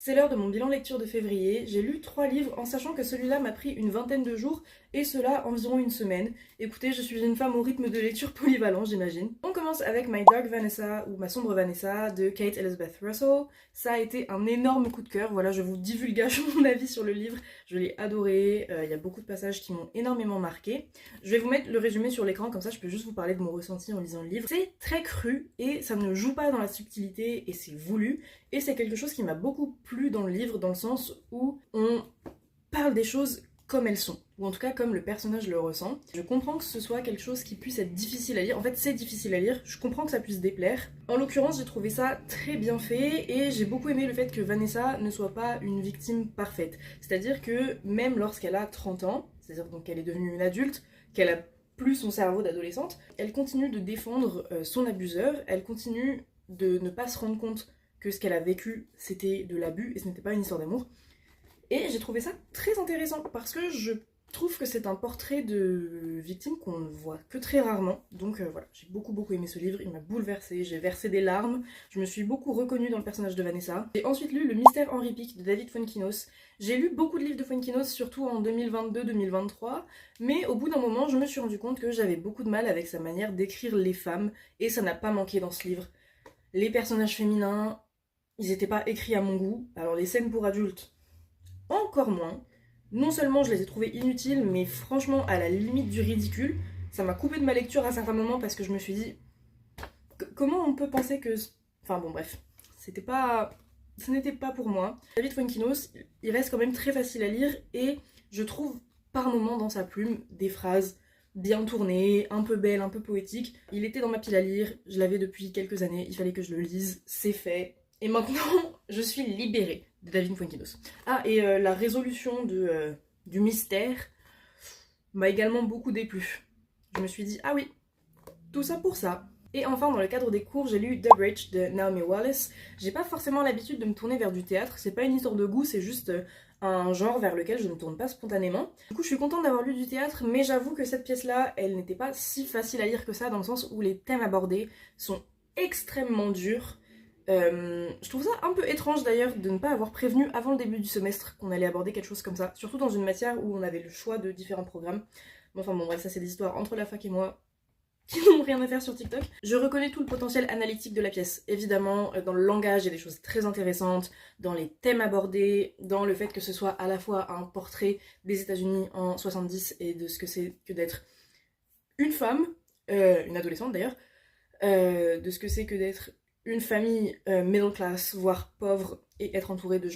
C'est l'heure de mon bilan lecture de février. J'ai lu 3 livres en sachant que celui-là m'a pris une vingtaine de jours et cela environ une semaine. Écoutez, je suis une femme au rythme de lecture polyvalent, j'imagine. On commence avec My Dark Vanessa ou Ma Sombre Vanessa de Kate Elizabeth Russell. Ça a été un énorme coup de cœur. Voilà, je vous divulgage mon avis sur le livre. Je l'ai adoré. Il y a beaucoup de passages qui m'ont énormément marqué. Je vais vous mettre le résumé sur l'écran, comme ça je peux juste vous parler de mon ressenti en lisant le livre. C'est très cru et ça ne joue pas dans la subtilité et c'est voulu. Et c'est quelque chose qui m'a beaucoup plu dans le livre, dans le sens où on parle des choses comme elles sont, ou en tout cas comme le personnage le ressent. Je comprends que ce soit quelque chose qui puisse être difficile à lire, en fait c'est difficile à lire, je comprends que ça puisse déplaire. En l'occurrence j'ai trouvé ça très bien fait et j'ai beaucoup aimé le fait que Vanessa ne soit pas une victime parfaite. C'est-à-dire que même lorsqu'elle a 30 ans, c'est-à-dire donc qu'elle est devenue une adulte, qu'elle a plus son cerveau d'adolescente, elle continue de défendre son abuseur, elle continue de ne pas se rendre compte que ce qu'elle a vécu c'était de l'abus et ce n'était pas une histoire d'amour. Et j'ai trouvé ça très intéressant parce que je trouve que c'est un portrait de victime qu'on ne voit que très rarement. Donc voilà, j'ai beaucoup aimé ce livre, il m'a bouleversée, j'ai versé des larmes, je me suis beaucoup reconnue dans le personnage de Vanessa. J'ai ensuite lu Le Mystère Henri Pic de David Fuenkinos. J'ai lu beaucoup de livres de Fuenkinos, surtout en 2022-2023, mais au bout d'un moment, je me suis rendu compte que j'avais beaucoup de mal avec sa manière d'écrire les femmes, et ça n'a pas manqué dans ce livre. Les personnages féminins, ils n'étaient pas écrits à mon goût, alors les scènes pour adultes, encore moins. Non seulement je les ai trouvées inutiles, mais franchement à la limite du ridicule. Ça m'a coupé de ma lecture à certains moments parce que je me suis dit comment on peut penser que... Enfin bon bref, c'était pas... ce n'était pas pour moi. David Fuenkinos, il reste quand même très facile à lire et je trouve par moments dans sa plume des phrases bien tournées, un peu belles, un peu poétiques. Il était dans ma pile à lire, je l'avais depuis quelques années, il fallait que je le lise, c'est fait. Et maintenant, je suis libérée de David Fuenkinos. Ah, et la résolution du mystère m'a également beaucoup déplu. Je me suis dit, ah oui, tout ça pour ça. Et enfin, dans le cadre des cours, j'ai lu The Bridge de Naomi Wallace. J'ai pas forcément l'habitude de me tourner vers du théâtre, c'est pas une histoire de goût, c'est juste un genre vers lequel je ne tourne pas spontanément. Du coup, je suis contente d'avoir lu du théâtre, mais j'avoue que cette pièce-là, elle n'était pas si facile à lire que ça, dans le sens où les thèmes abordés sont extrêmement durs. Je trouve ça un peu étrange d'ailleurs de ne pas avoir prévenu avant le début du semestre qu'on allait aborder quelque chose comme ça, surtout dans une matière où on avait le choix de différents programmes. Enfin bon bref, ça c'est des histoires entre la fac et moi qui n'ont rien à faire sur TikTok. Je reconnais tout le potentiel analytique de la pièce. Évidemment, dans le langage, il y a des choses très intéressantes, dans les thèmes abordés, dans le fait que ce soit à la fois un portrait des États-Unis en 70 et de ce que c'est que d'être une femme, une adolescente d'ailleurs, de ce que c'est que d'être une famille middle class, voire pauvre, et être entourée de gens